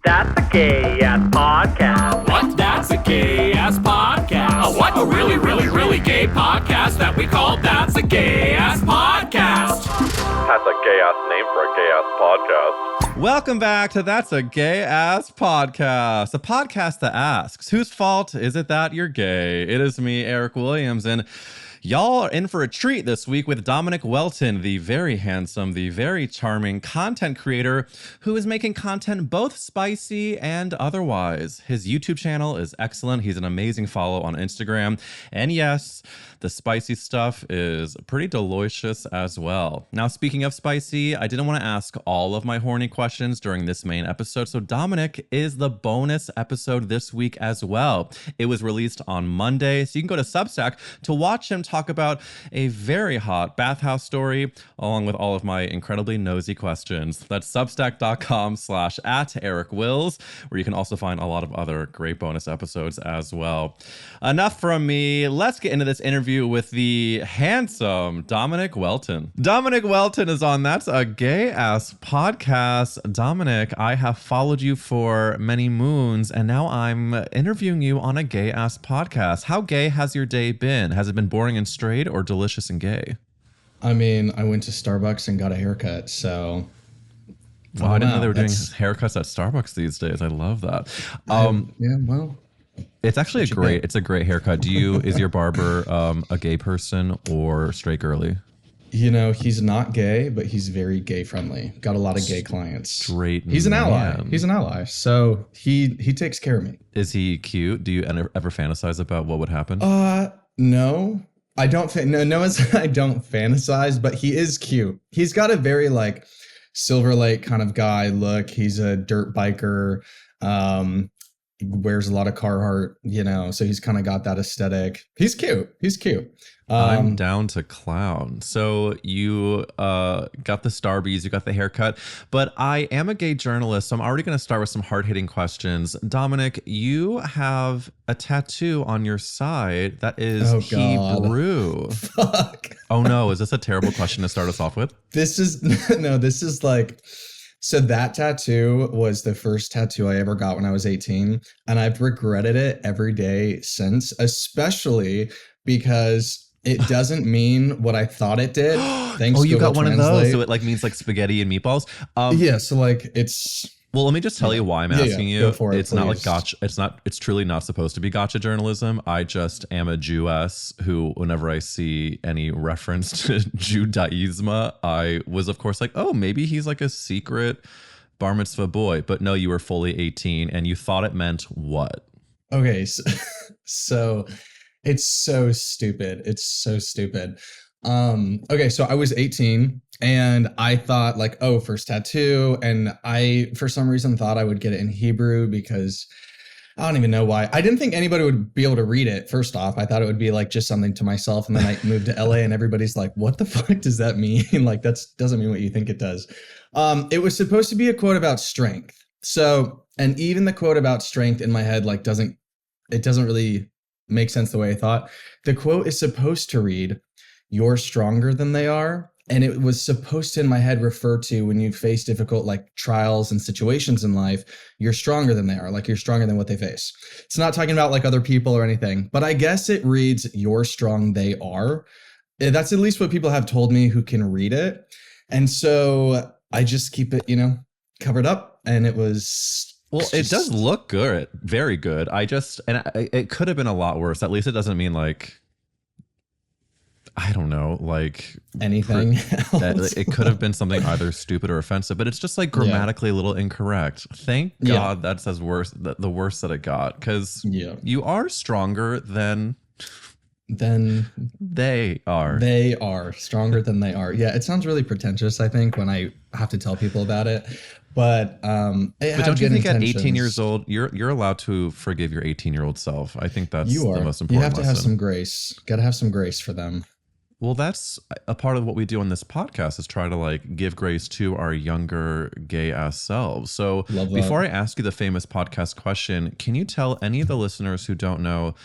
That's a gay-ass podcast. What? That's a gay-ass podcast. A what? A really, really, really gay podcast that we call That's a Gay-Ass Podcast. That's a gay-ass name for a gay-ass podcast. Welcome back to That's a Gay-Ass Podcast, a podcast that asks, whose fault is it that you're gay? It is me, Eric Williams, and y'all are in for a treat this week with Dominick Whelton, the very handsome, the very charming content creator who is making content both spicy and otherwise. His YouTube channel is excellent. He's an amazing follow on Instagram. And yes, the spicy stuff is pretty delicious as well. Now, speaking of spicy, I didn't want to ask all of my horny questions during this main episode, so Dominick is the bonus episode this week as well. It was released on Monday, so you can go to Substack to watch him talk about a very hot bathhouse story, along with all of my incredibly nosy questions. That's substack.com/@EricWills, where you can also find a lot of other great bonus episodes as well. Enough from me. Let's get into this interview with the handsome Dominick Whelton. Dominick Whelton is on That's a Gay-Ass Podcast. Dominick, I have followed you for many moons, and now I'm interviewing you on a gay-ass podcast. How gay has your day been? Has it been boring and straight or delicious and gay? I mean, I went to Starbucks and got a haircut, so... Wow, I didn't know they were doing haircuts at Starbucks these days. I love that. Yeah, well... It's actually it's a great haircut. Is your barber a gay person or straight girly? You know, he's not gay, but he's very gay friendly. Got a lot of gay clients. Straight He's an ally. man. He's an ally. So he takes care of me. Is he cute? Do you ever fantasize about what would happen? No. I don't I don't fantasize, but he is cute. He's got a very like Silver Lake kind of guy look. He's a dirt biker. Wears a lot of Carhartt, you know, so he's kind of got that aesthetic. He's cute. I'm down to clown. So you got the Starbies, you got the haircut, but I am a gay journalist, so I'm already going to start with some hard-hitting questions. Dominick, you have a tattoo on your side that is Hebrew. Fuck. Oh no, is this a terrible question to start us off with? This is like... So that tattoo was the first tattoo I ever got when I was 18, and I've regretted it every day since, especially because it doesn't mean what I thought it did. Thanks. Oh, you got Google one Translate. of those, so it like means like spaghetti and meatballs. Yeah, so like it's... Well, let me just tell you why I'm asking you. Go for it, it's not like please. gotcha. It's truly not supposed to be gotcha journalism. I just am a Jewess who, whenever I see any reference to Judaism, I was of course like, oh, maybe he's like a secret bar mitzvah boy. But no, you were fully 18 and you thought it meant what? Okay, so it's so stupid. It's so stupid. Okay, so I was 18 and I thought like, oh, first tattoo. And I, for some reason, thought I would get it in Hebrew because I don't even know why. I didn't think anybody would be able to read it. First off, I thought it would be like just something to myself. And then I moved to LA and everybody's like, what the fuck does that mean? Like, doesn't mean what you think it does. It was supposed to be a quote about strength. So, and even the quote about strength in my head, like doesn't really make sense the way I thought. The quote is supposed to read, "You're stronger than they are." And it was supposed to, in my head, refer to when you face difficult like trials and situations in life, you're stronger than they are, like you're stronger than what they face. It's not talking about like other people or anything, but I guess it reads, "You're strong, they are." That's at least what people have told me who can read it. And so I just keep it, covered up. And it was... Well, it does look good. Very good. It could have been a lot worse. At least it doesn't mean like... I don't know, like anything else. It could have been something either stupid or offensive, but it's just like grammatically a little incorrect. Thank God that's the worst that it got, because you are stronger than they are. They are stronger than they are. Yeah, it sounds really pretentious, I think, when I have to tell people about it. But don't you think at 18 years old, you're allowed to forgive your 18-year-old self? I think that's the most important. You have to lesson. have some grace. Got to have some grace for them. Well, that's a part of what we do on this podcast is try to like give grace to our younger gay ass selves. So before I ask you the famous podcast question, can you tell any of the listeners who don't know,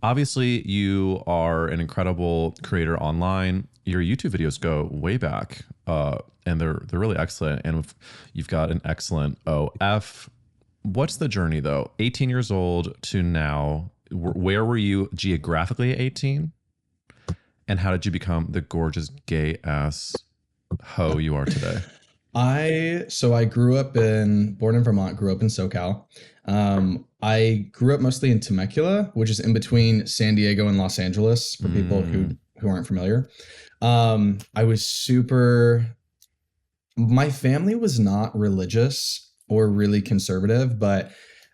obviously you are an incredible creator online. Your YouTube videos go way back and they're really excellent. And you've got an excellent OF what's the journey though? 18 years old to now, where were you geographically at 18? And how did you become the gorgeous gay ass hoe you are today? I born in Vermont, grew up in SoCal. I grew up mostly in Temecula, which is in between San Diego and Los Angeles for people who aren't familiar. My family was not religious or really conservative, but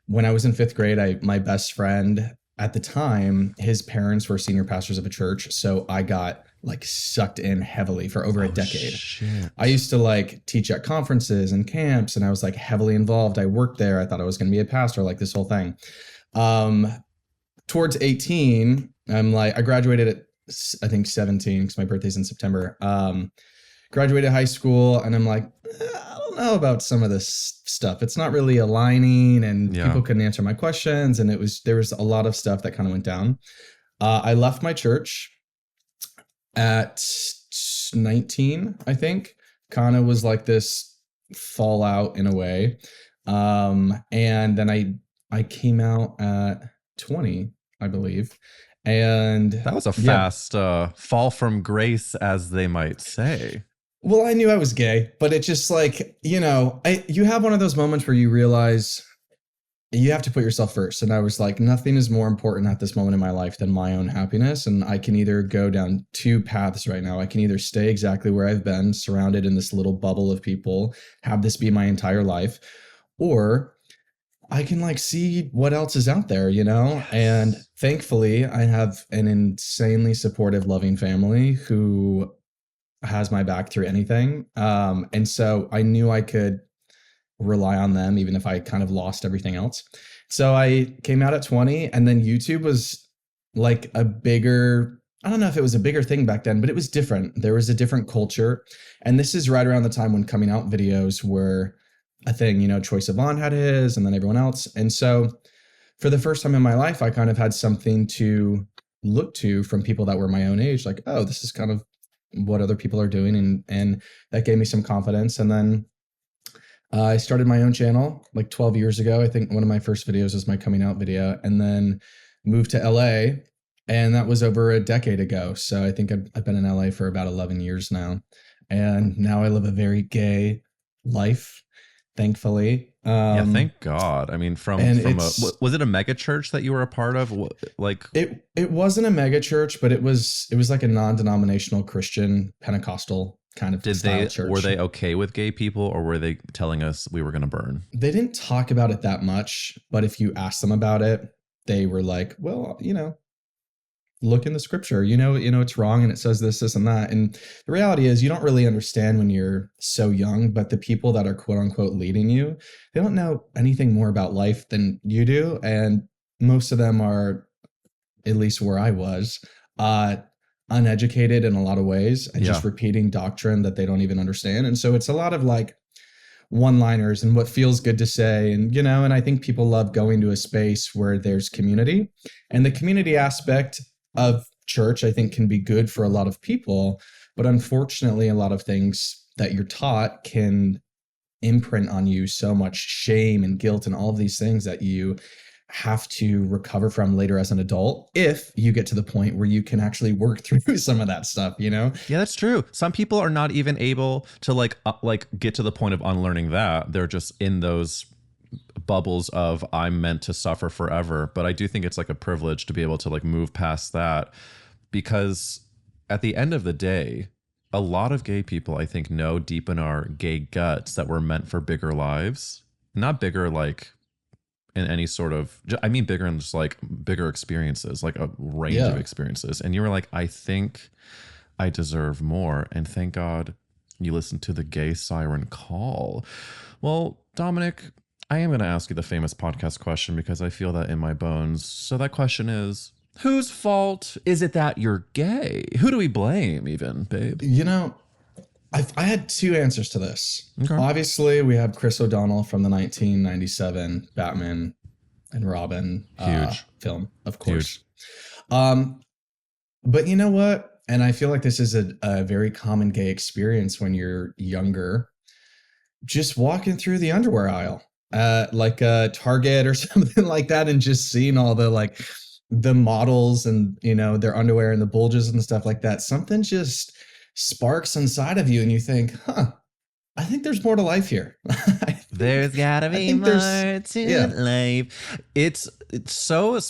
when I was in 5th grade, my best friend at the time, his parents were senior pastors of a church. So I got like sucked in heavily for over a decade. Shit. I used to like teach at conferences and camps, and I was like heavily involved. I worked there. I thought I was going to be a pastor, like this whole thing. Towards 18, I graduated at, I think 17, because my birthday's in September. Graduated high school, and I'm like, I don't know about some of this stuff. It's not really aligning, and people couldn't answer my questions, and there was a lot of stuff that kind of went down. I left my church at 19, I think. Kind of was like this fallout in a way. And then I came out at 20, I believe. And that was a fast fall from grace, as they might say. Well, I knew I was gay, but it just like, you have one of those moments where you realize you have to put yourself first. And I was like, nothing is more important at this moment in my life than my own happiness. And I can either go down 2 paths right now. I can either stay exactly where I've been, surrounded in this little bubble of people, have this be my entire life, or I can like see what else is out there, Yes. And thankfully I have an insanely supportive, loving family who has my back through anything. And so I knew I could rely on them, even if I kind of lost everything else. So I came out at 20, and then YouTube was like I don't know if it was a bigger thing back then, but it was different. There was a different culture. And this is right around the time when coming out videos were a thing, Troye Sivan had his, and then everyone else. And so for the first time in my life, I kind of had something to look to from people that were my own age, like, oh, this is kind of what other people are doing. And that gave me some confidence. And then I started my own channel like 12 years ago. I think one of my first videos was my coming out video, and then moved to LA, and that was over a decade ago. So I think I've been in LA for about 11 years now. And now I live a very gay life, thankfully. Thank God. I mean, was it a mega church that you were a part of? Like it wasn't a mega church, but it was like a non-denominational Christian Pentecostal kind of church. Were they okay with gay people, or were they telling us we were going to burn? They didn't talk about it that much, but if you asked them about it, they were like, well, look in the scripture, it's wrong, and it says this, and that. And the reality is you don't really understand when you're so young, but the people that are quote unquote leading you, they don't know anything more about life than you do. And most of them are, at least where I was, uneducated in a lot of ways, and just repeating doctrine that they don't even understand. And so it's a lot of like one-liners and what feels good to say. And, and I think people love going to a space where there's community, and the community aspect of church, I think, can be good for a lot of people. But unfortunately, a lot of things that you're taught can imprint on you so much shame and guilt and all of these things that you have to recover from later as an adult, if you get to the point where you can actually work through some of that stuff, Yeah, that's true. Some people are not even able to get to the point of unlearning that. They're just in those bubbles of I'm meant to suffer forever. But I do think it's like a privilege to be able to like move past that, because at the end of the day, a lot of gay people, I think, know deep in our gay guts that we're meant for bigger lives. Not bigger like in any sort of, I mean bigger in just like bigger experiences, like a range of experiences. And you were like, I think I deserve more. And thank God you listened to the gay siren call. Well, Dominick, I am going to ask you the famous podcast question, because I feel that in my bones. So that question is, whose fault is it that you're gay? Who do we blame even, babe? I had 2 answers to this. Okay. Obviously, we have Chris O'Donnell from the 1997 Batman and Robin film, of course. But you know what? And I feel like this is a very common gay experience when you're younger. Just walking through the underwear aisle. like a Target or something like that, and just seeing all the like the models and their underwear and the bulges and stuff like that, something just sparks inside of you, and you think, huh, I think there's more to life here. There's gotta be more to life. It's so.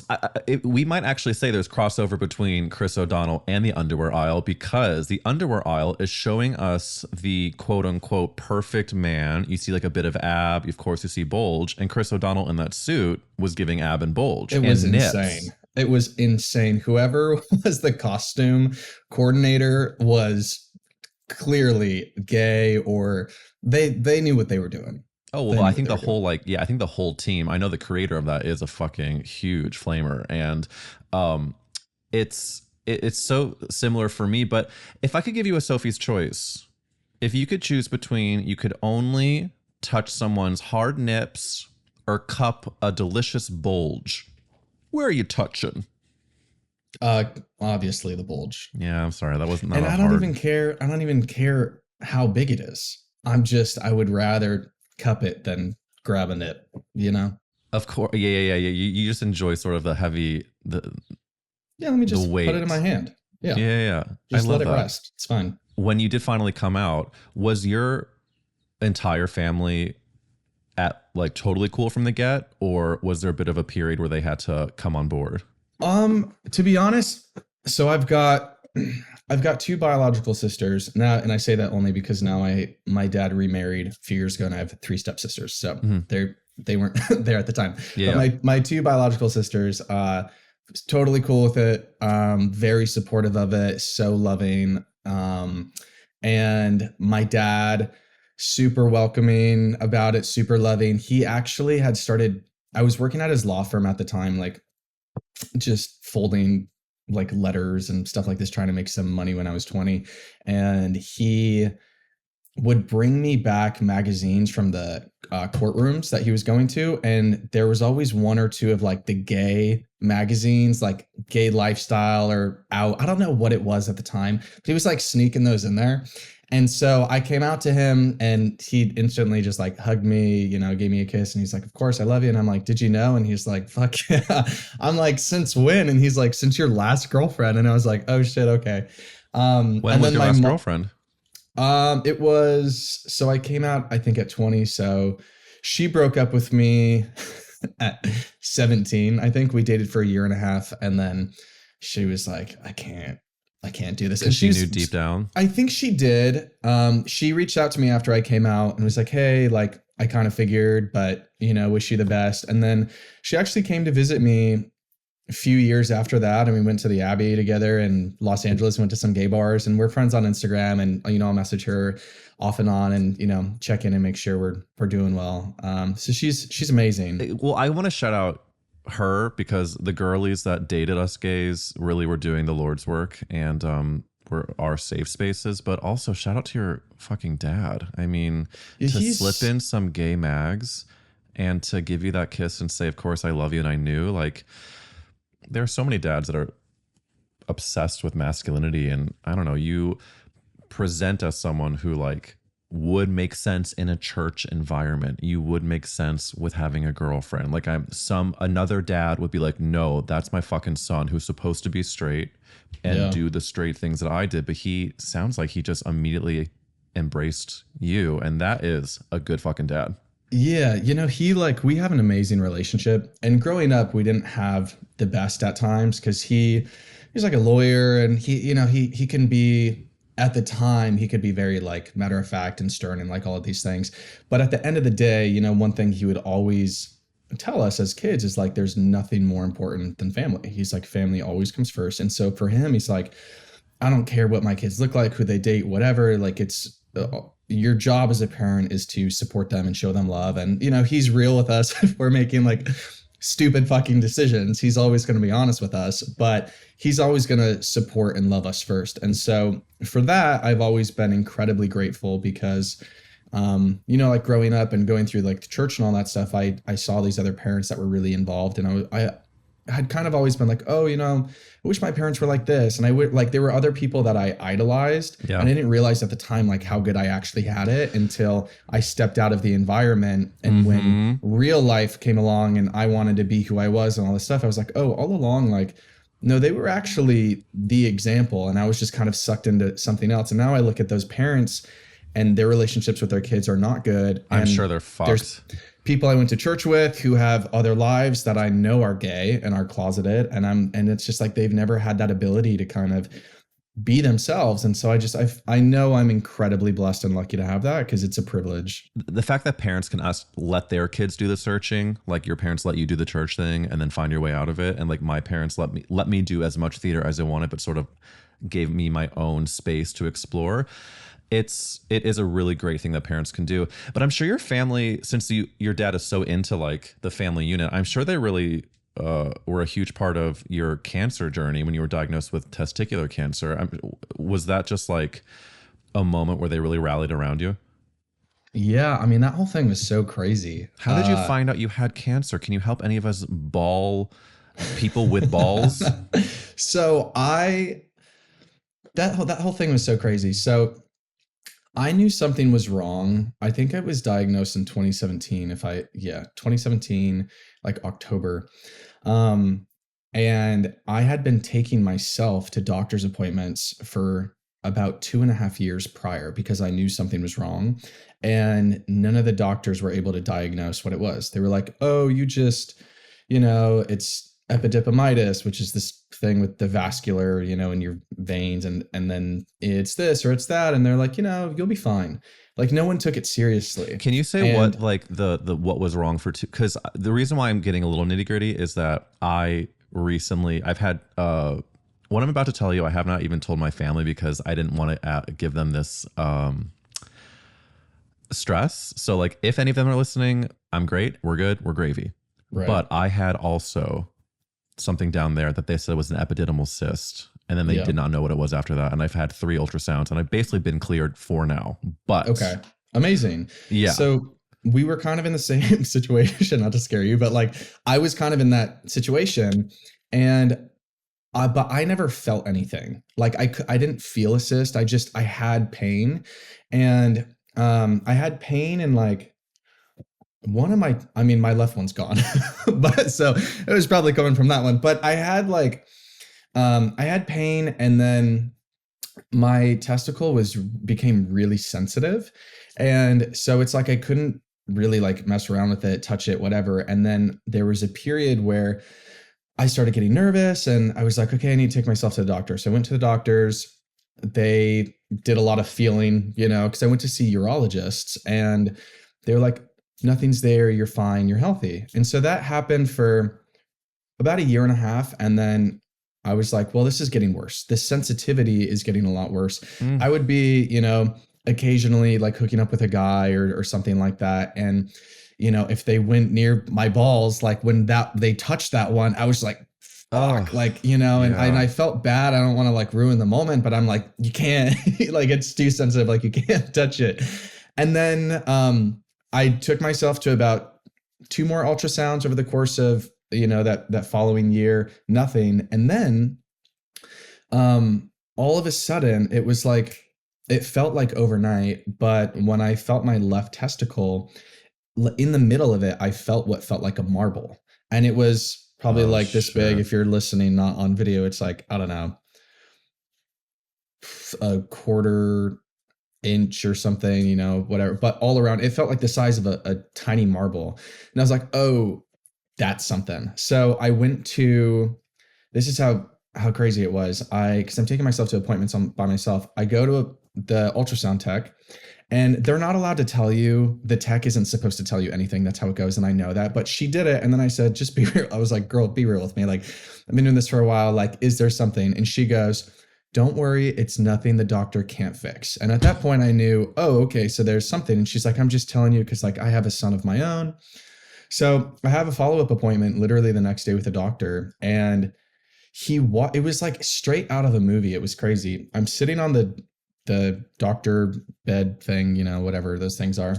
We might actually say there's crossover between Chris O'Donnell and the underwear aisle, because the underwear aisle is showing us the quote unquote perfect man. You see like a bit of ab, of course you see bulge, and Chris O'Donnell in that suit was giving ab and bulge. It was nips. insane. It was insane. Whoever was the costume coordinator was clearly gay, or they knew what they were doing. Oh, well, I think the whole I think the whole team, I know the creator of that is a fucking huge flamer, and it's so similar for me. But if I could give you a Sophie's choice, if you could choose between, you could only touch someone's hard nips or cup a delicious bulge, where are you touching? Obviously the bulge. Yeah, I'm sorry, that wasn't. And I don't even care. I don't even care how big it is. I would rather cup it than grab a nip. Of course, yeah. You just enjoy sort of the heavy Let me just put it in my hand. Yeah. Just I love let it that. rest. It's fine. When you did finally come out, was your entire family totally cool from the get, or was there a bit of a period where they had to come on board? To be honest, so I've got two biological sisters now, and I say that only because now my dad remarried a few years ago, and I have 3 stepsisters. So they weren't there at the time. Yeah. But my 2 biological sisters, totally cool with it. Very supportive of it. So loving. And my dad, super welcoming about it, super loving. He actually had started. I was working at his law firm at the time, like just folding like letters and stuff like this, trying to make some money when I was 20. And he would bring me back magazines from the courtrooms that he was going to. And there was always 1 or 2 of like the gay magazines, like Gay Lifestyle or Out. I don't know what it was at the time, but he was like sneaking those in there. And so I came out to him, and he instantly just like hugged me, gave me a kiss. And he's like, of course, I love you. And I'm like, did you know? And he's like, fuck yeah. I'm like, since when? And he's like, since your last girlfriend. And I was like, oh shit, okay. When was your last girlfriend? It was, so I came out, I think at 20. So she broke up with me at 17. I think we dated for a year and a half. And then she was like, I can't do this. And she knew deep down. I think she did. She reached out to me after I came out and was like, hey, like, I kind of figured, but wish you the best. And then she actually came to visit me a few years after that, and we went to the Abbey together in Los Angeles, went to some gay bars, and we're friends on Instagram, and I'll message her off and on, and check in and make sure we're doing well. So she's amazing. Well, I want to shout out her, because the girlies that dated us gays really were doing the Lord's work, and were our safe spaces. But also shout out to your fucking dad. I mean, to slip in some gay mags and to give you that kiss and say, of course I love you and I knew, like, there are so many dads that are obsessed with masculinity, and I don't know, you present as someone who like would make sense in a church environment. You would make sense with having a girlfriend. Like another dad would be like, no, that's my fucking son who's supposed to be straight and do the straight things that I did. But he sounds like he just immediately embraced you, and that is a good fucking dad. Yeah, we have an amazing relationship. And growing up, we didn't have the best at times, because he's like a lawyer, and he can be, at the time, he could be very like matter of fact and stern and like all of these things. But at the end of the day, one thing he would always tell us as kids is like, there's nothing more important than family. He's like, family always comes first. And so for him, he's like, I don't care what my kids look like, who they date, whatever. Like, it's your job as a parent is to support them and show them love. And, he's real with us if we're making like stupid fucking decisions. He's always going to be honest with us, but he's always going to support and love us first. And so for that, I've always been incredibly grateful, because, like growing up and going through like the church and all that stuff, I saw these other parents that were really involved, and I had kind of always been like, oh, I wish my parents were like this. And I would like, there were other people that I idolized, and I didn't realize at the time, like how good I actually had it until I stepped out of the environment. And when real life came along and I wanted to be who I was and all this stuff, I was like, oh, all along, like, no, they were actually the example. And I was just kind of sucked into something else. And now I look at those parents and their relationships with their kids are not good. I'm And sure they're fucked. there's people I went to church with who have other lives that I know are gay and are closeted. And it's just like, they've never had that ability to kind of be themselves. And so I know I'm incredibly blessed and lucky to have that, because it's a privilege. The fact that parents can let their kids do the searching, like your parents let you do the church thing and then find your way out of it, and like my parents let me do as much theater as I wanted, but sort of gave me my own space to explore. It is a really great thing that parents can do. But I'm sure your family, since your dad is so into like the family unit, I'm sure they really were a huge part of your cancer journey when you were diagnosed with testicular cancer. Was that just like a moment where they really rallied around you? Yeah, I mean, that whole thing was so crazy. How did you find out you had cancer? Can you help any of us people with balls? So that whole thing was so crazy. So I knew something was wrong. I think I was diagnosed in 2017. 2017, like October. And I had been taking myself to doctor's appointments for about 2.5 years prior, because I knew something was wrong. And none of the doctors were able to diagnose what it was. They were like, oh, you just, it's epididymitis, which is this thing with the vascular, in your veins, and then it's this or it's that, and they're like, you'll be fine. Like, no one took it seriously. Can you say what like the what was wrong for two? Because the reason why I'm getting a little nitty gritty is that I've had what I'm about to tell you, I have not even told my family, because I didn't want to give them this stress. So like, if any of them are listening, I'm great, we're good, we're gravy. Right. But I had also something down there that they said was an epididymal cyst, and then they did not know what it was after that. And I've had 3 ultrasounds, and I've basically been cleared 4 now. But okay, amazing. Yeah. So we were kind of in the same situation, not to scare you, but like I was kind of in that situation, and but I never felt anything. Like I didn't feel a cyst. I had pain, and I had pain in like my left one's gone, but so it was probably coming from that one. But I had I had pain, and then my testicle became really sensitive. And so it's like, I couldn't really like mess around with it, touch it, whatever. And then there was a period where I started getting nervous, and I was like, okay, I need to take myself to the doctor. So I went to the doctors. They did a lot of feeling, because I went to see urologists, and they were like, nothing's there, you're fine, you're healthy. And so that happened for about 1.5 years. And then I was like, well, this is getting worse. This sensitivity is getting a lot worse. I would be, occasionally like hooking up with a guy or something like that. And, if they went near my balls, like when they touched that one, I was like, fuck, and I felt bad. I don't want to like ruin the moment, but I'm like, you can't, like, it's too sensitive. Like, you can't touch it. And then, I took myself to about 2 more ultrasounds over the course of, that following year, nothing. And then all of a sudden it was like, it felt like overnight, but when I felt my left testicle in the middle of it, I felt what felt like a marble. And it was probably like this big. If you're listening, not on video, it's like, I don't know, 1/4 inch or something, whatever, but all around it felt like the size of a tiny marble. And I was like, oh, that's something. So I went to, this is how crazy it was. Because I'm taking myself to appointments by myself. I go to the ultrasound tech, and they're not allowed to tell you, the tech isn't supposed to tell you anything. That's how it goes. And I know that, but she did it. And then I said, just be real. I was like, girl, be real with me. Like, I've been doing this for a while. Like, is there something? And she goes, don't worry, it's nothing the doctor can't fix. And at that point I knew, oh, okay, so there's something. And she's like, I'm just telling you because like I have a son of my own. So I have a follow-up appointment literally the next day with a doctor, and it was like straight out of a movie. It was crazy. I'm sitting on the doctor bed thing, whatever those things are.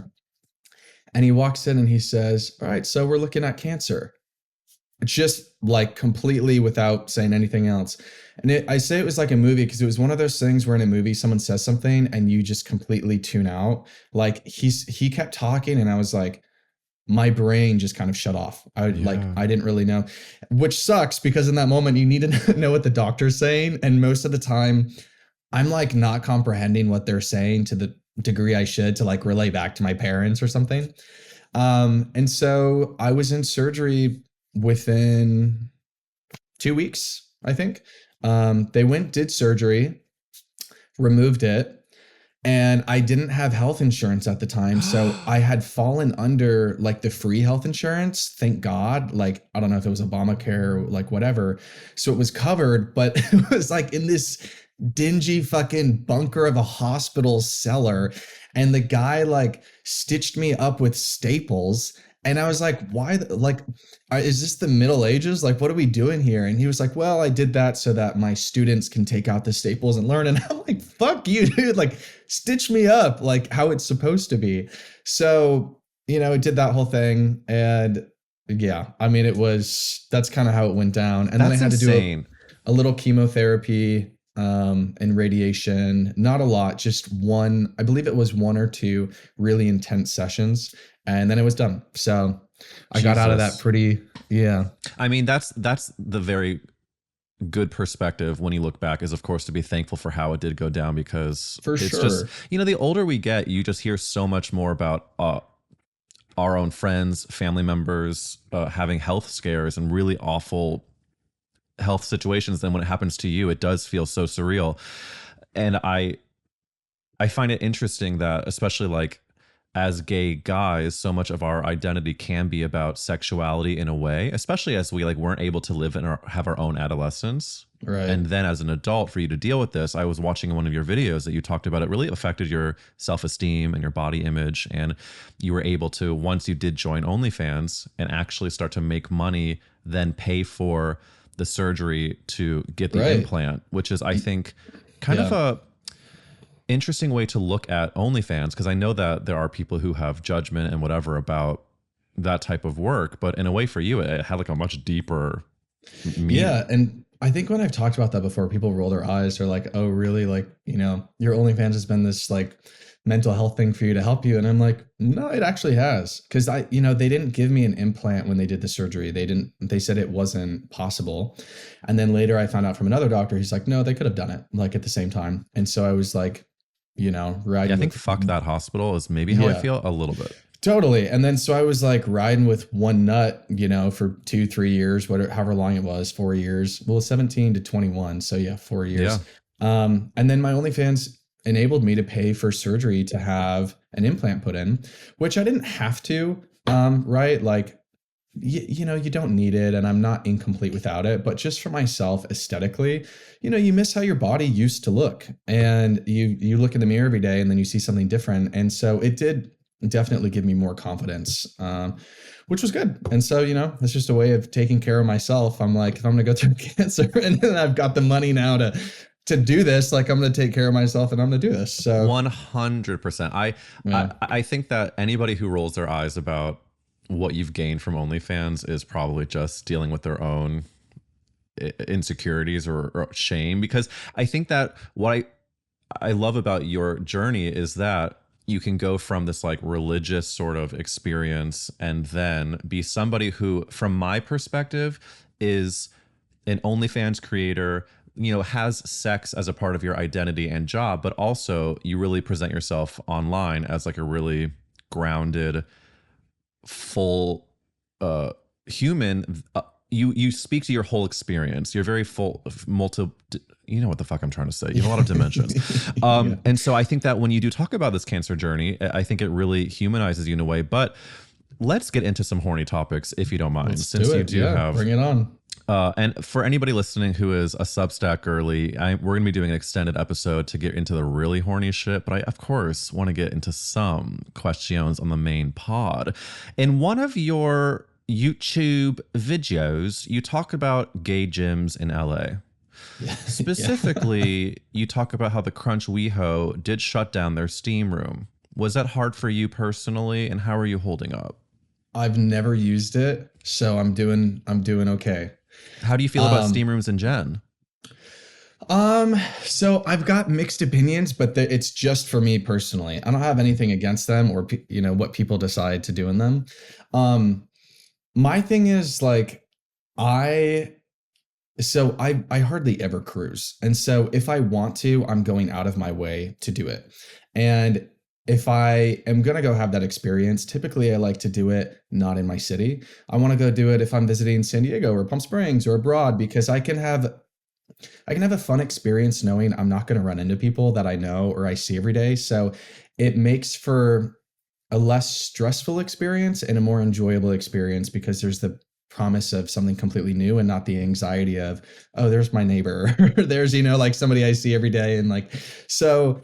And he walks in and he says, all right, so we're looking at cancer. Just like completely without saying anything else. And I say it was like a movie because it was one of those things where in a movie someone says something and you just completely tune out. Like he kept talking, and I was like, my brain just kind of shut off. I didn't really know, which sucks because in that moment you need to know what the doctor's saying. And most of the time I'm like not comprehending what they're saying to the degree I should to like relay back to my parents or something. And so I was in surgery within 2 weeks, I think. They did surgery, removed it. And I didn't have health insurance at the time. So I had fallen under like the free health insurance. Thank God. Like, I don't know if it was Obamacare or like whatever. So it was covered, but it was like in this dingy fucking bunker of a hospital cellar. And the guy like stitched me up with staples. And I was like, why? Is this the Middle Ages? Like, what are we doing here? And he was like, well, I did that so that my students can take out the staples and learn. And I'm like, fuck you, dude. Like, stitch me up like how it's supposed to be. So, it did that whole thing. And yeah, I mean, that's kind of how it went down. And then I had to do a little chemotherapy and radiation. Not a lot, just I believe it was 1 or 2 really intense sessions. And then it was done. So I got out of that pretty, yeah. I mean, that's the very good perspective when you look back is, of course, to be thankful for how it did go down, because just, the older we get, you just hear so much more about our own friends, family members having health scares and really awful health situations. Then when it happens to you, it does feel so surreal. And I find it interesting that, especially like, as gay guys, so much of our identity can be about sexuality in a way, especially as we like weren't able to live in have our own adolescence. Right. And then as an adult, for you to deal with this, I was watching one of your videos that you talked about. It really affected your self-esteem and your body image. And you were able to, once you did join OnlyFans and actually start to make money, then pay for the surgery to get the implant, which is, I think, kind of a interesting way to look at OnlyFans, because I know that there are people who have judgment and whatever about that type of work, but in a way for you, it had like a much deeper meaning. Yeah, and I think when I've talked about that before, people roll their eyes. They're like, "Oh, really? Like, your OnlyFans has been this like mental health thing for you to help you?" And I'm like, "No, it actually has." Because they didn't give me an implant when they did the surgery. They said it wasn't possible. And then later I found out from another doctor, he's like, "No, they could have done it like at the same time." And so I was like, riding. I think fuck that hospital is maybe how I feel a little bit. Totally. And then so I was like riding with one nut, for 2-3 years, however long it was, 4 years. Well, 17 to 21. So yeah, 4 years. Yeah. And then my OnlyFans enabled me to pay for surgery to have an implant put in, which I didn't have to. Right. Like, you don't need it, and I'm not incomplete without it, but just for myself aesthetically, you miss how your body used to look, and you look in the mirror every day and then you see something different. And so it did definitely give me more confidence, which was good. And so, it's just a way of taking care of myself. I'm like, if I'm going to go through cancer and then I've got the money now to do this, like I'm going to take care of myself and I'm going to do this. So 100%. I think that anybody who rolls their eyes about what you've gained from OnlyFans is probably just dealing with their own insecurities or shame, because I think that what I love about your journey is that you can go from this like religious sort of experience and then be somebody who, from my perspective, is an OnlyFans creator, has sex as a part of your identity and job, but also you really present yourself online as like a really grounded, full human. You speak to your whole experience. You're very full of you know what the fuck I'm trying to say. You have a lot of dimensions. And so I think that when you do talk about this cancer journey, I think it really humanizes you in a way. But let's get into some horny topics, if you don't mind. Since you do have, bring it on. And for anybody listening who is a Substack girly, we're going to be doing an extended episode to get into the really horny shit. But I, of course, want to get into some questions on the main pod. In one of your YouTube videos, you talk about gay gyms in LA. Specifically, you talk about how the Crunch WeHo did shut down their steam room. Was that hard for you personally, and how are you holding up? I've never used it, so I'm doing okay. How do you feel about steam rooms in gen? So I've got mixed opinions, but it's just for me personally. I don't have anything against them or what people decide to do in them. Um, my thing is like I I hardly ever cruise. And so if I want to, I'm going out of my way to do it. And if I am going to go have that experience, typically I like to do it not in my city. I want to go do it if I'm visiting San Diego or Palm Springs or abroad, because I can have a fun experience knowing I'm not going to run into people that I know or I see every day. So it makes for a less stressful experience and a more enjoyable experience because there's the promise of something completely new and not the anxiety of, oh, there's my neighbor. There's, like somebody I see every day. And like, so,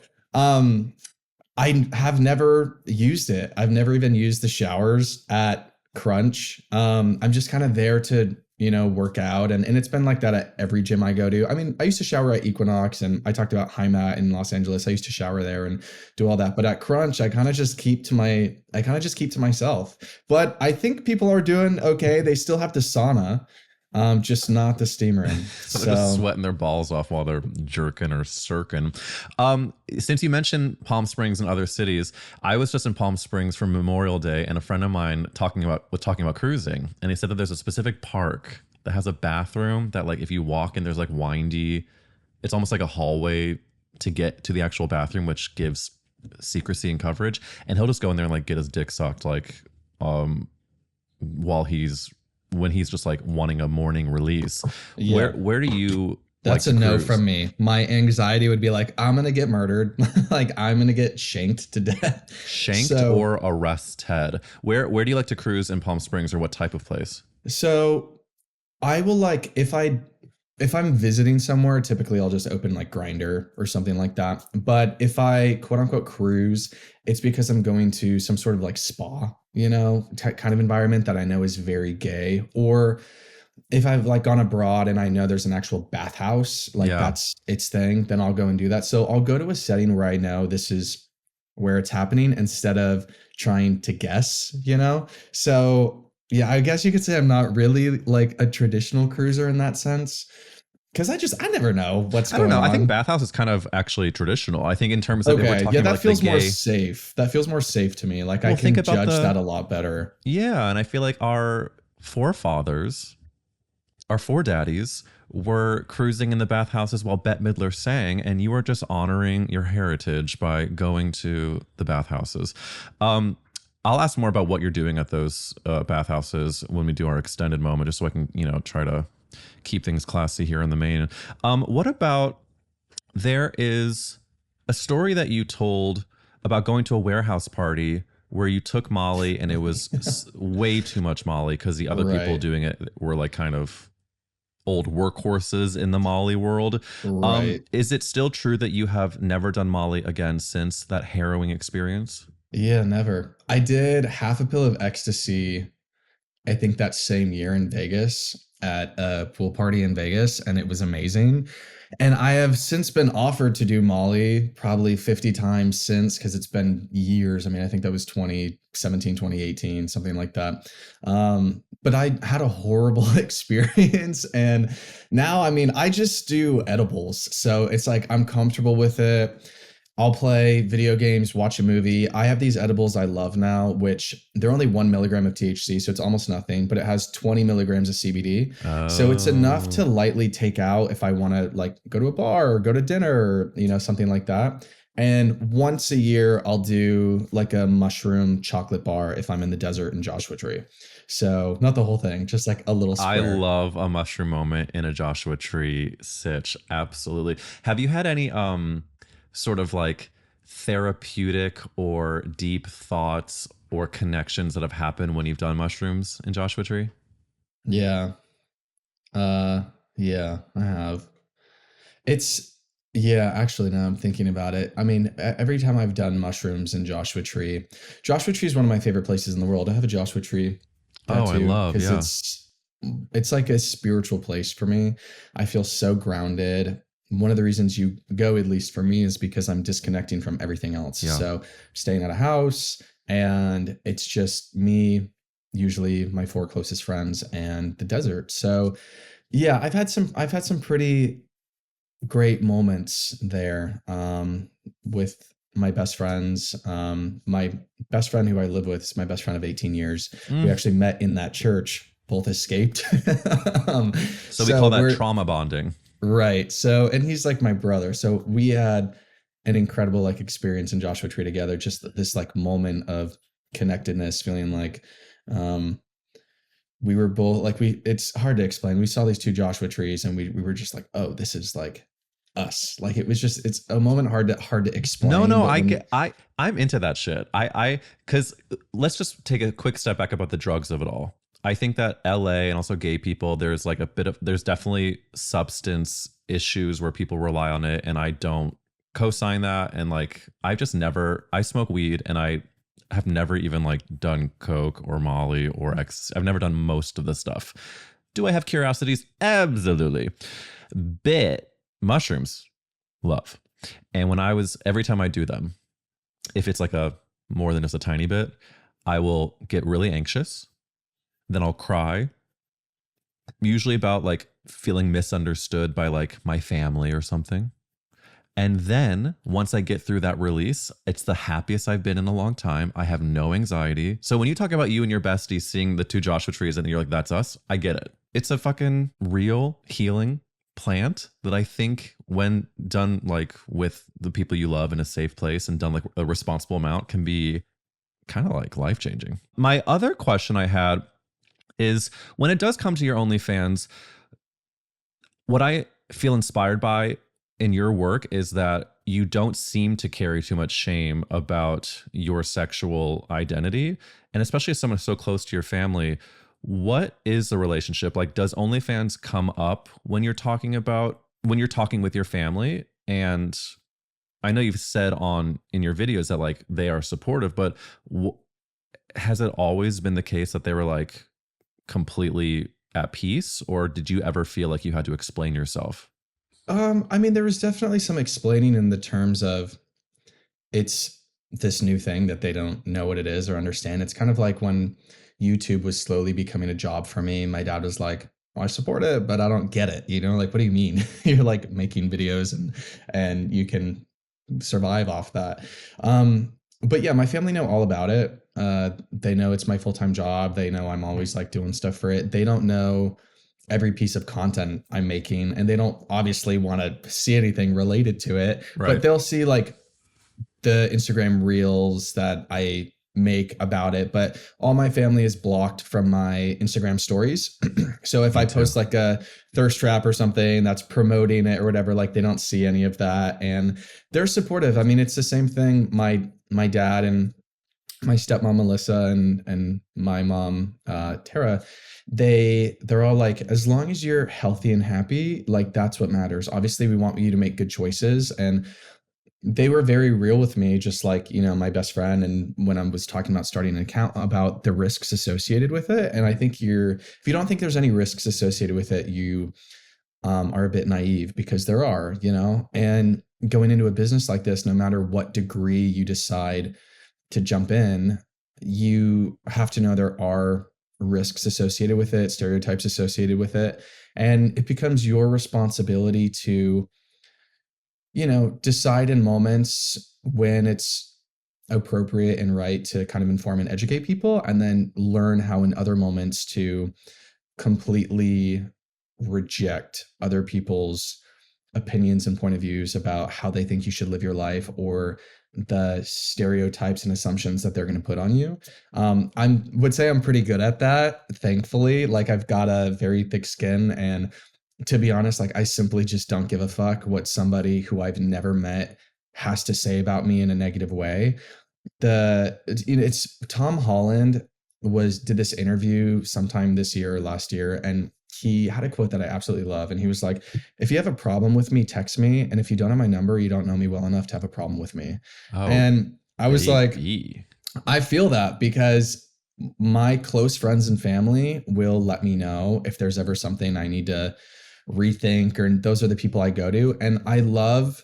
I have never used it. I've never even used the showers at Crunch. I'm just kind of there to, work out. And it's been like that at every gym I go to. I mean, I used to shower at Equinox and I talked about Heimat in Los Angeles. I used to shower there and do all that. But at Crunch, I kind of just keep to myself. But I think people are doing okay. They still have the sauna. Just not the steam room. So they're just sweating their balls off while they're jerking or circing. Since you mentioned Palm Springs and other cities, I was just in Palm Springs for Memorial Day, and a friend of mine was talking about cruising, and he said that there's a specific park that has a bathroom that, like, if you walk in, there's like windy. It's almost like a hallway to get to the actual bathroom, which gives secrecy and coverage. And he'll just go in there and like get his dick sucked, like, when he's just like wanting a morning release. Yeah. Where do you That's like a no cruise? from me. My anxiety would be like, I'm gonna get murdered. Like I'm gonna get shanked to death. Shanked or arrested? Where do you like to cruise in Palm Springs, or what type of place? So I will like if I'm visiting somewhere, typically I'll just open like Grinder or something like that. But if I quote unquote cruise, it's because I'm going to some sort of like spa, kind of environment that I know is very gay. Or if I've like gone abroad and I know there's an actual bathhouse, like that's its thing, then I'll go and do that. So I'll go to a setting where I know this is where it's happening instead of trying to guess, So yeah, I guess you could say I'm not really like a traditional cruiser in that sense. Because I never know what's going on. I don't know. I think bathhouse is kind of actually traditional. I think in terms of, if we're talking that like feels the gay, more safe. That feels more safe to me. Like I can judge that a lot better. Yeah, and I feel like our forefathers, our foredaddies, were cruising in the bathhouses while Bette Midler sang, and you are just honoring your heritage by going to the bathhouses. I'll ask more about what you're doing at those bathhouses when we do our extended moment, just so I can, try to keep things classy here in the main. What about, there is a story that you told about going to a warehouse party where you took Molly and it was way too much Molly because the other people doing it were like kind of old workhorses in the Molly world. Right. Is it still true that you have never done Molly again since that harrowing experience? Yeah, never. I did half a pill of ecstasy, I think that same year in Vegas at a pool party in Vegas, and it was amazing. And I have since been offered to do Molly probably 50 times since, because it's been years. I mean, I think that was 2017, 2018, something like that. But I had a horrible experience. And now, I mean, I just do edibles. So it's like I'm comfortable with it. I'll play video games, watch a movie. I have these edibles I love now, which they're only 1 milligram of THC, so it's almost nothing, but it has 20 milligrams of CBD. Oh. So it's enough to lightly take out if I want to like go to a bar or go to dinner, or, something like that. And once a year, I'll do like a mushroom chocolate bar if I'm in the desert in Joshua Tree. So not the whole thing, just like a little square. I love a mushroom moment in a Joshua Tree sitch. Absolutely. Have you had any sort of like therapeutic or deep thoughts or connections that have happened when you've done mushrooms in Joshua Tree? Yeah. Yeah, I have. Actually, now I'm thinking about it. I mean, every time I've done mushrooms in Joshua Tree is one of my favorite places in the world. I have a Joshua Tree tattoo. Oh, I love, yeah. It's like a spiritual place for me. I feel so grounded. One of the reasons you go, at least for me, is because I'm disconnecting from everything else. Yeah. So staying at a house, and it's just me, usually my 4 closest friends, and the desert. So yeah, I've had some pretty great moments there with my best friends. My best friend who I live with is my best friend of 18 years. We actually met in that church, both escaped. So we call that trauma bonding. Right. So, and he's like my brother. So we had an incredible like experience in Joshua Tree together. Just this like moment of connectedness, feeling like we were both like, it's hard to explain. We saw these two Joshua trees and we were just like, oh, this is like us. Like it was just, it's a moment hard to explain. No, I'm into that shit. Cause let's just take a quick step back about the drugs of it all. I think that LA and also gay people, there's like there's definitely substance issues where people rely on it. And I don't co-sign that. And like, I smoke weed and I have never even like done coke or Molly or I've never done most of the stuff. Do I have curiosities? Absolutely. Bit mushrooms, love. And every time I do them, if it's like more than just a tiny bit, I will get really anxious. Then I'll cry, usually about like feeling misunderstood by like my family or something. And then once I get through that release, it's the happiest I've been in a long time. I have no anxiety. So when you talk about you and your bestie seeing the two Joshua trees and you're like, that's us, I get it. It's a fucking real healing plant that I think when done like with the people you love in a safe place and done like a responsible amount can be kind of like life-changing. My other question I had is when it does come to your OnlyFans, what I feel inspired by in your work is that you don't seem to carry too much shame about your sexual identity. And especially as someone so close to your family, what is the relationship? Like, does OnlyFans come up when you're talking with your family? And I know you've said in your videos that like they are supportive, but has it always been the case that they were like completely at peace, or did you ever feel like you had to explain yourself? I mean, there was definitely some explaining in the terms of it's this new thing that they don't know what it is or understand. It's kind of like when YouTube was slowly becoming a job for me. My dad was like, oh, I support it, but I don't get it. You know, like, what do you mean? You're like making videos and you can survive off that. But yeah, my family know all about it. They know it's my full-time job. They know I'm always like doing stuff for it. They don't know every piece of content I'm making, and they don't obviously want to see anything related to it, right. But they'll see like the Instagram reels that I make about it. But all my family is blocked from my Instagram stories. So if I post like a thirst trap or something that's promoting it or whatever, like they don't see any of that, and they're supportive. I mean, it's the same thing. My dad and my stepmom Melissa and my mom Tara, they're all like, as long as you're healthy and happy, like that's what matters. Obviously, we want you to make good choices, and they were very real with me, just like, you know, my best friend. And when I was talking about starting an account, about the risks associated with it. And I think if you don't think there's any risks associated with it, you are a bit naive, because there are, you know. And going into a business like this, no matter what degree you decide to jump in, you have to know there are risks associated with it, stereotypes associated with it. And it becomes your responsibility to, you know, decide in moments when it's appropriate and right to kind of inform and educate people, and then learn how in other moments to completely reject other people's opinions and point of views about how they think you should live your life, or the stereotypes and assumptions that they're going to put on you. I would say I'm pretty good at that, thankfully. Like, I've got a very thick skin, and to be honest, like, I simply just don't give a fuck what somebody who I've never met has to say about me in a negative way. It's Tom Holland did this interview sometime this year or last year, and he had a quote that I absolutely love. And he was like, if you have a problem with me, text me. And if you don't have my number, you don't know me well enough to have a problem with me. Oh, and I was like, I feel that, because my close friends and family will let me know if there's ever something I need to rethink, or those are the people I go to. And I love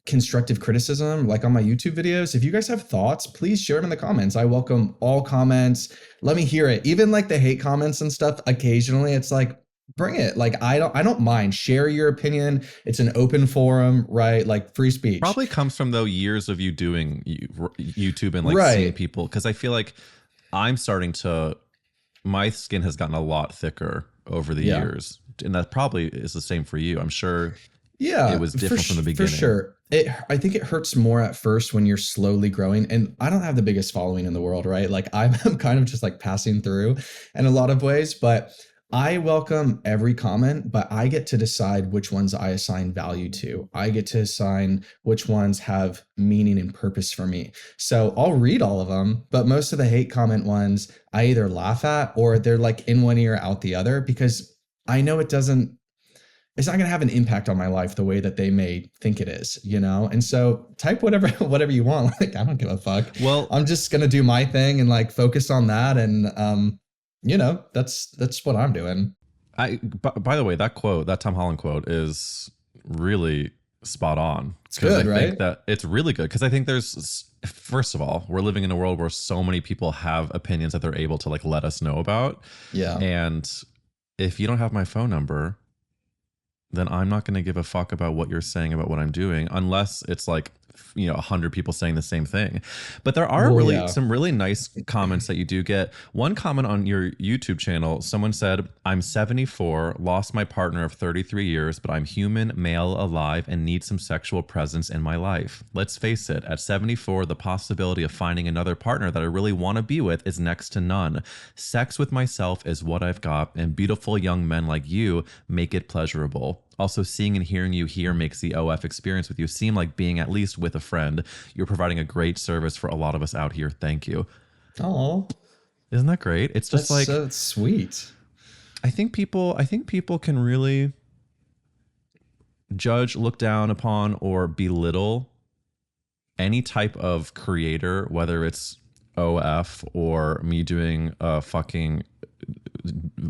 constructive criticism, like on my YouTube videos. If you guys have thoughts, please share them in the comments. I welcome all comments. Let me hear it. Even like the hate comments and stuff, occasionally it's like, bring it. Like, I don't mind. Share your opinion. It's an open forum, right? Like free speech. Probably comes from though years of you doing YouTube and like seeing Right. people, because I feel like I'm starting to, my skin has gotten a lot thicker over the Yeah. years, and that probably is the same for you. I'm sure Yeah, it was different from the beginning. For sure. I think it hurts more at first when you're slowly growing. And I don't have the biggest following in the world, right? Like I'm kind of just like passing through in a lot of ways, but I welcome every comment, but I get to decide which ones I assign value to. I get to assign which ones have meaning and purpose for me. So I'll read all of them, but most of the hate comment ones I either laugh at or they're like in one ear, out the other, because I know it's not going to have an impact on my life the way that they may think it is, you know? And so type whatever you want. Like, I don't give a fuck. Well, I'm just going to do my thing and like focus on that. And, you know, that's what I'm doing. by the way, that quote, that Tom Holland quote is really spot on. It's good, I right? think that it's really good because I think first of all, we're living in a world where so many people have opinions that they're able to like let us know about. Yeah. And if you don't have my phone number, then I'm not going to give a fuck about what you're saying about what I'm doing, unless it's like, 100 people saying the same thing. But there are some really nice comments that you do get. One comment on your YouTube channel, someone said, I'm 74, lost my partner of 33 years, but I'm human, male, alive, and need some sexual presence in my life. Let's face it, at 74, the possibility of finding another partner that I really want to be with is next to none. Sex with myself is what I've got, and beautiful young men like you make it pleasurable. Also, seeing and hearing you here makes the OF experience with you seem like being at least with a friend. You're providing a great service for a lot of us out here. Thank you. Oh, isn't that great? It's just that's like so sweet. I think people can really judge, look down upon, or belittle any type of creator, whether it's OF or me doing a fucking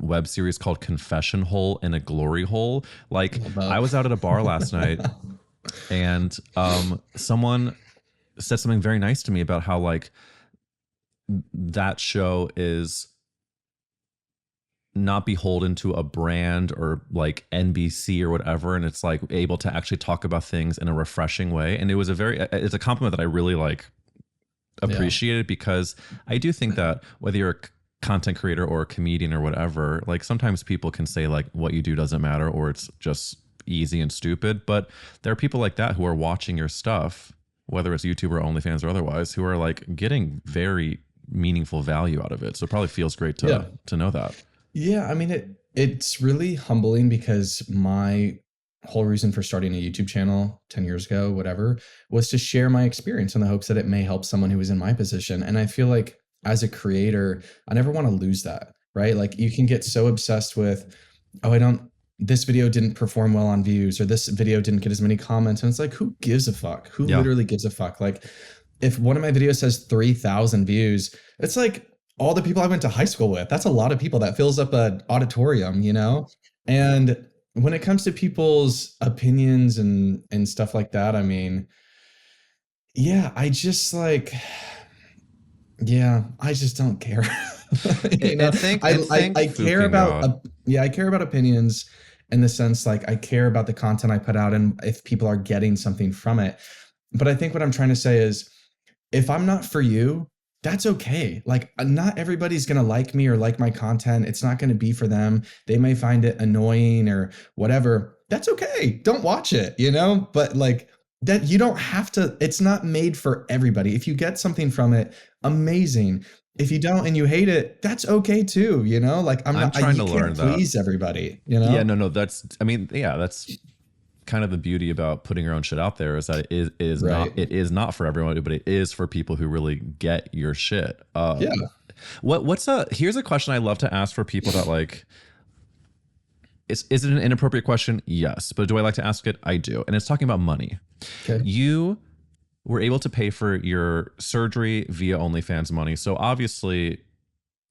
web series called Confession Hole in a Glory Hole. Like, I was out at a bar last night and someone said something very nice to me about how like that show is not beholden to a brand or like NBC or whatever, and it's like able to actually talk about things in a refreshing way. And it's a compliment that I really like appreciated, because I do think that whether you're a content creator or a comedian or whatever, like sometimes people can say like what you do doesn't matter or it's just easy and stupid, but there are people like that who are watching your stuff, whether it's YouTube or OnlyFans or otherwise, who are like getting very meaningful value out of it. So it probably feels great to know that. Yeah, I mean it's really humbling, because my whole reason for starting a YouTube channel 10 years ago, whatever, was to share my experience in the hopes that it may help someone who was in my position. And I feel like as a creator, I never want to lose that, right? Like you can get so obsessed with, this video didn't perform well on views, or this video didn't get as many comments. And it's like, who gives a fuck? Who literally gives a fuck? Like if one of my videos has 3,000 views, it's like all the people I went to high school with. That's a lot of people. That fills up an auditorium, you know? And when it comes to people's opinions and stuff like that, I mean, yeah, I just don't care. I care about I care about opinions in the sense like I care about the content I put out and if people are getting something from it. But I think what I'm trying to say is, if I'm not for you, that's okay. Like not everybody's going to like me or like my content. It's not going to be for them. They may find it annoying or whatever. That's okay. Don't watch it, you know? But like that, you don't have to, it's not made for everybody. If you get something from it, amazing. If you don't and you hate it, that's okay too, you know? Like I'm trying to learn that. Please everybody, you know? Yeah, no, that's kind of the beauty about putting your own shit out there, is that it is not for everyone, but it is for people who really get your shit. Here's a question I love to ask for people that like, is it an inappropriate question? Yes. But do I like to ask it? I do. And it's talking about money. Okay. You were able to pay for your surgery via OnlyFans money. So obviously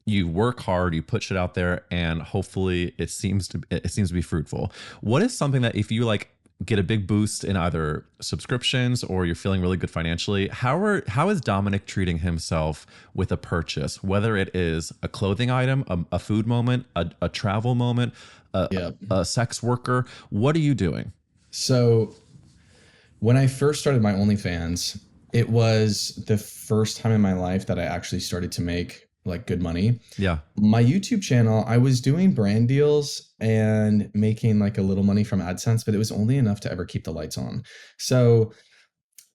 you work hard, you put shit out there, and hopefully it seems to be fruitful. What is something that if you like get a big boost in either subscriptions or you're feeling really good financially, how is Dominick treating himself with a purchase, whether it is a clothing item, a food moment, a travel moment, a sex worker? What are you doing? So when I first started my OnlyFans, it was the first time in my life that I actually started to make like good money. Yeah. My YouTube channel, I was doing brand deals and making like a little money from AdSense, but it was only enough to ever keep the lights on. So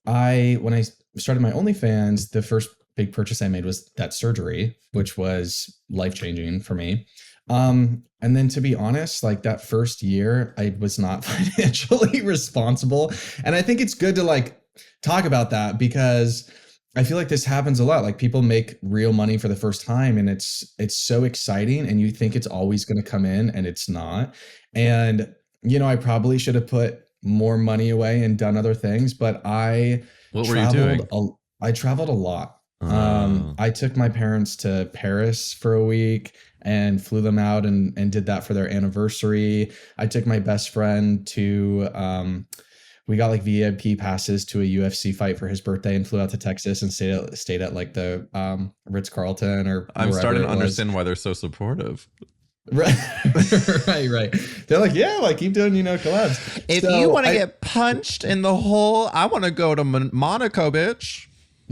when I started my OnlyFans, the first big purchase I made was that surgery, which was life-changing for me. And then to be honest, like that first year, I was not financially responsible. And I think it's good to like talk about that because I feel like this happens a lot. Like people make real money for the first time and it's so exciting and you think it's always going to come in and it's not. And, you know, I probably should have put more money away and done other things, but What were you doing? I traveled a lot. I took my parents to Paris for a week and flew them out and did that for their anniversary. I took my best friend to, we got like VIP passes to a UFC fight for his birthday and flew out to Texas and stayed at like the Ritz-Carlton or I'm starting to understand why they're so supportive. Right. right. They're like, yeah, like keep doing, you know, collabs. If you want to get punched in the hole, I want to go to Monaco, bitch.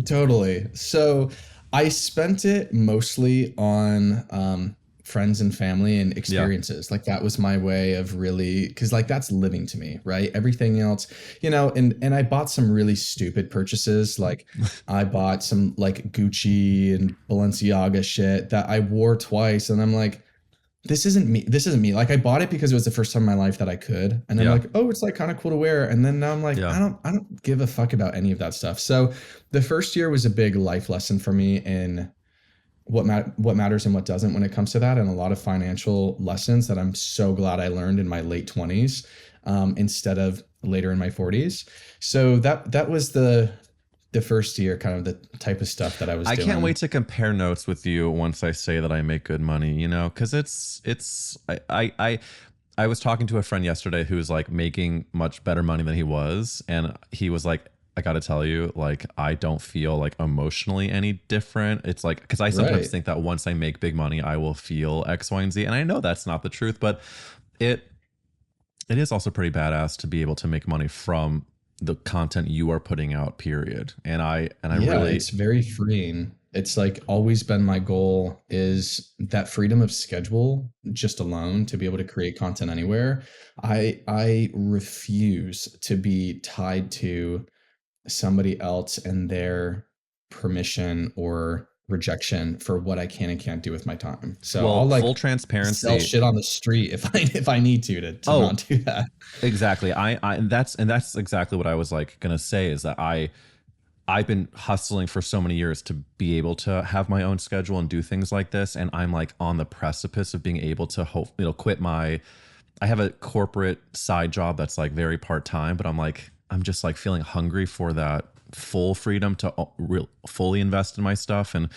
Totally. So I spent it mostly on friends and family and experiences. Like that was my way of really, because like that's living to me, right? Everything else, you know, and I bought some really stupid purchases. Like I bought some like Gucci and Balenciaga shit that I wore twice, and I'm like, this isn't me. Like I bought it because it was the first time in my life that I could, and I'm like, oh, it's like kind of cool to wear. And then now I'm like, I don't give a fuck about any of that stuff. So the first year was a big life lesson for me in what matters and what doesn't when it comes to that, and a lot of financial lessons that I'm so glad I learned in my late 20s instead of later in my 40s. So that was the first year, kind of the type of stuff that I was doing. I can't wait to compare notes with you once I say that I make good money, you know, because I was talking to a friend yesterday who's like making much better money than he was, and he was like, I got to tell you, like, I don't feel like emotionally any different. It's like, because I sometimes think that once I make big money, I will feel X, Y, and Z. And I know that's not the truth, but it is also pretty badass to be able to make money from the content you are putting out, period. And I really, it's very freeing. It's like always been my goal is that freedom of schedule just alone to be able to create content anywhere. I refuse to be tied to somebody else and their permission or rejection for what I can and can't do with my time. So I'll like full transparency, sell shit on the street if I need to not do that. Exactly. That's exactly what I was like gonna say, is that I've been hustling for so many years to be able to have my own schedule and do things like this, and I'm like on the precipice of being able to quit I have a corporate side job that's like very part-time, but I'm just like feeling hungry for that full freedom to fully invest in my stuff. And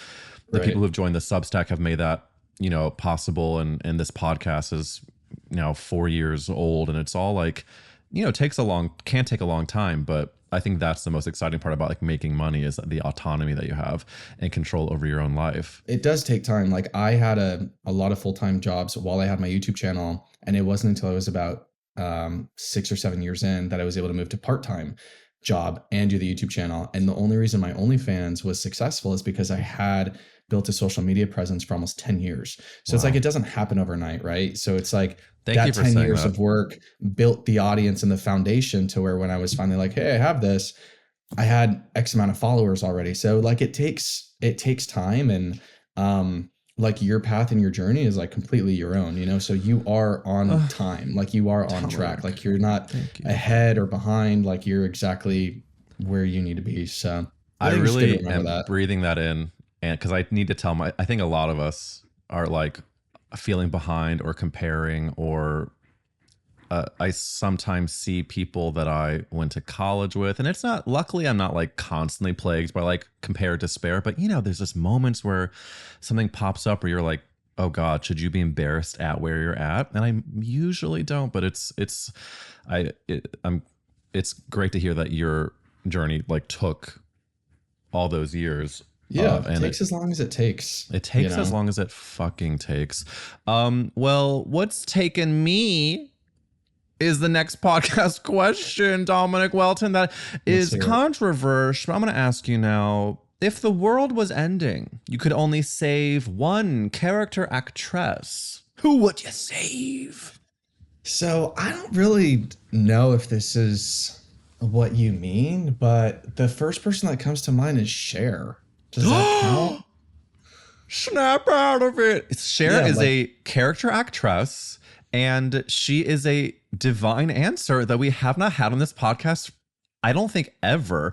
the people who've joined the Substack have made that, you know, possible. And this podcast is now 4 years old, and it's all like, you know, can take a long time, but I think that's the most exciting part about like making money is the autonomy that you have and control over your own life. It does take time. Like I had a lot of full-time jobs while I had my YouTube channel, and it wasn't until I was about 6 or 7 years in that I was able to move to part-time job and do the YouTube channel. And the only reason my OnlyFans was successful is because I had built a social media presence for almost 10 years. So it's like, it doesn't happen overnight, right? So it's like that 10 years of work built the audience and the foundation to where when I was finally like, hey, I have this, I had X amount of followers already. So like it takes time, and like your path and your journey is like completely your own, you know? So you are on time, like you are on track, like you're not ahead or behind, like you're exactly where you need to be. So I really am breathing that in, and because I need to I think a lot of us are like feeling behind or comparing, or I sometimes see people that I went to college with, and it's not, luckily I'm not like constantly plagued by like compare despair, but you know, there's just moments where something pops up where you're like, oh God, should you be embarrassed at where you're at? And I usually don't, but it's great to hear that your journey like took all those years. Yeah, And it takes as long as it takes. It takes as long as it fucking takes. Well, what's taken me is the next podcast question, Dominick Whelton, that is controversial. I'm going to ask you now, if the world was ending, you could only save one character actress, who would you save? So I don't really know if this is what you mean, but the first person that comes to mind is Cher. Does that count? Snap out of it. Cher is a character actress, and she is a divine answer that we have not had on this podcast, I don't think ever.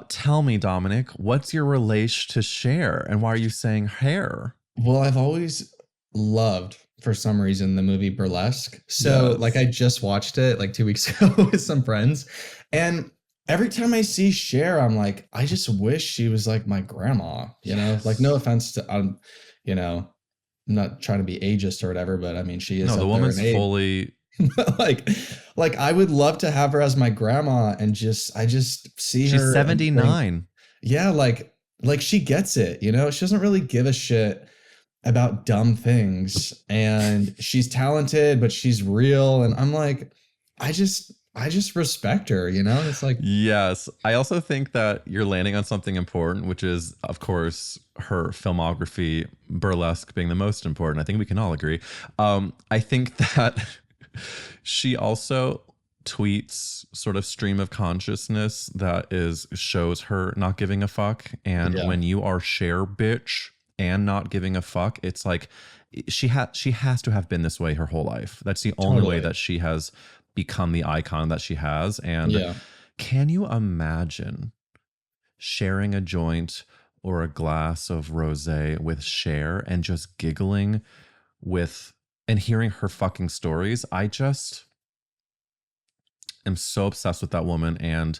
Tell me, Dominick, what's your relation to Cher, and why are you saying hair? Well, I've always loved, for some reason, the movie Burlesque. So like I just watched it like 2 weeks ago with some friends, and every time I see Cher, I'm like, I just wish she was like my grandma, you know, like no offense to, you know, I'm not trying to be ageist or whatever, but I mean, she is. No, the woman's fully like I would love to have her as my grandma, and I just see her. She's 79. Yeah. Like she gets it, you know, she doesn't really give a shit about dumb things, and she's talented, but she's real. And I'm like, I just respect her, you know? It's like, yes. I also think that you're landing on something important, which is, of course, her filmography, Burlesque being the most important. I think we can all agree. I think that she also tweets sort of stream of consciousness that shows her not giving a fuck. And when you are Cher bitch and not giving a fuck, it's like she has to have been this way her whole life. That's the only way that she has become the icon that she has. And can you imagine sharing a joint or a glass of rosé with Cher and just giggling and hearing her fucking stories? I just am so obsessed with that woman. And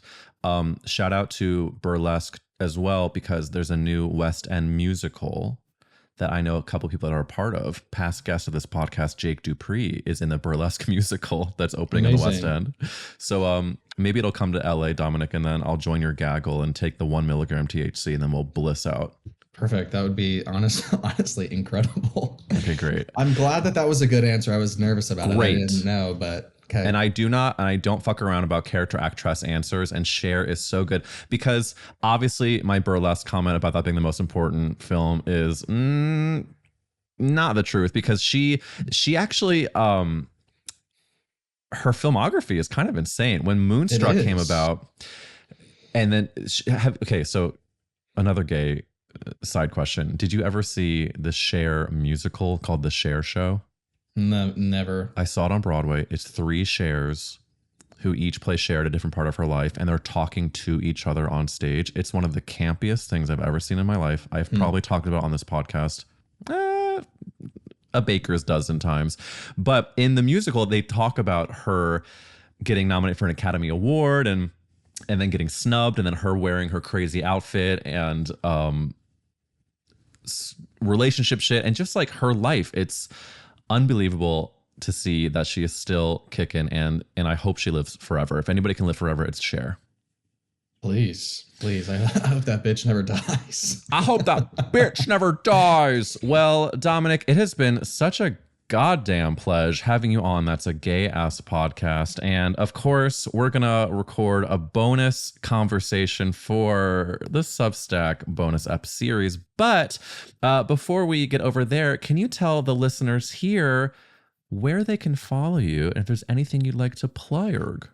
shout out to Burlesque as well, because there's a new West End musical that I know a couple of people that are a part of. Past guest of this podcast, Jake Dupree, is in the Burlesque musical that's opening in the West End. So maybe it'll come to LA, Dominick, and then I'll join your gaggle and take the 1 milligram THC, and then we'll bliss out. Perfect. That would be honestly incredible. Okay, great. I'm glad that was a good answer. I was nervous about it. I didn't know, but okay. And I don't fuck around about character actress answers, and Cher is so good, because obviously my Burlesque comment about that being the most important film is not the truth, because she actually her filmography is kind of insane. When Moonstruck came about, and then so another gay side question, did you ever see the Cher musical called The Cher Show? No, never. I saw it on Broadway. It's 3 Chers who each play Cher at a different part of her life, and they're talking to each other on stage. It's one of the campiest things I've ever seen in my life. I've probably talked about it on this podcast a baker's dozen times. But in the musical, they talk about her getting nominated for an Academy Award and then getting snubbed, and then her wearing her crazy outfit and relationship shit, and just like her life. It's unbelievable to see that she is still kicking, and I hope she lives forever. If anybody can live forever, it's Cher. Please. I hope that bitch never dies. I hope that bitch never dies. Well, Dominick, it has been such a goddamn pleasure having you on. That's a gay ass podcast. And of course, we're going to record a bonus conversation for the Substack bonus ep series. But before we get over there, can you tell the listeners here where they can follow you, and if there's anything you'd like to plug?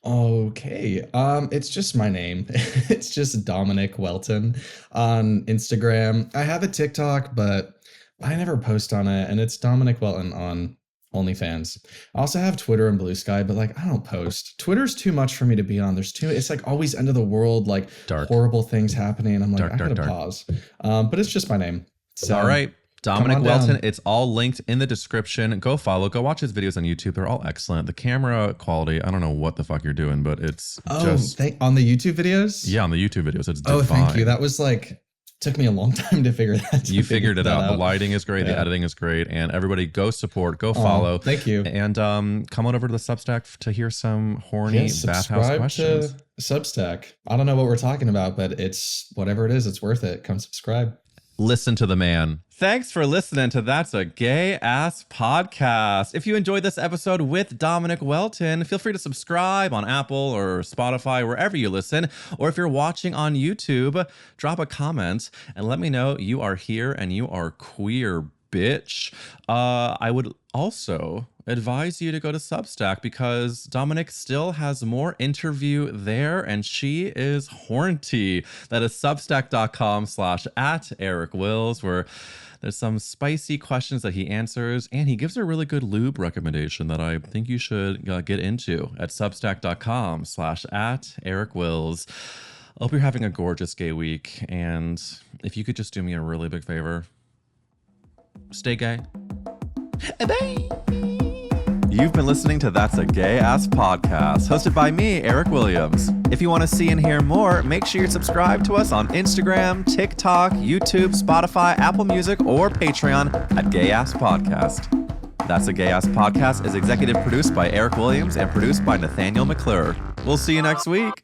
Okay. It's just my name. It's just Dominick Whelton on Instagram. I have a TikTok, but I never post on it, and it's Dominick Whelton on OnlyFans. I also have Twitter and Blue Sky, but like I don't post. Twitter's too much for me to be on. It's like always end of the world, like dark, horrible things happening. I'm like, I gotta pause. But it's just my name. So, all right. Dominick Whelton, it's all linked in the description. Go follow, go watch his videos on YouTube. They're all excellent. The camera quality, I don't know what the fuck you're doing, but it's on the YouTube videos? Yeah, on the YouTube videos. It's divine. Thank you. That was like took me a long time to figure that. You figured it out. The light. lighting is great. The editing is great. And everybody go support, go follow. Thank you. And come on over to the Substack to hear some horny bathhouse questions. To Substack. I don't know what we're talking about, but it's whatever it is, it's worth it. Come subscribe. Listen to the man. Thanks for listening to That's a Gay Ass Podcast. If you enjoyed this episode with Dominick Whelton, feel free to subscribe on Apple or Spotify, wherever you listen. Or if you're watching on YouTube, drop a comment and let me know you are here and you are queer, bitch. I would also advise you to go to Substack because Dominick still has more interview there and she is horny. That is substack.com/@EricWills, where there's some spicy questions that he answers and he gives a really good lube recommendation that I think you should get into at substack.com/@EricWills. I hope you're having a gorgeous gay week, and if you could just do me a really big favor, stay gay. Bye. You've been listening to That's a Gay Ass Podcast, hosted by me, Eric Williams. If you want to see and hear more, make sure you subscribe to us on Instagram, TikTok, YouTube, Spotify, Apple Music, or Patreon at Gay Ass Podcast. That's a Gay Ass Podcast is executive produced by Eric Williams and produced by Nathanael McClure. We'll see you next week.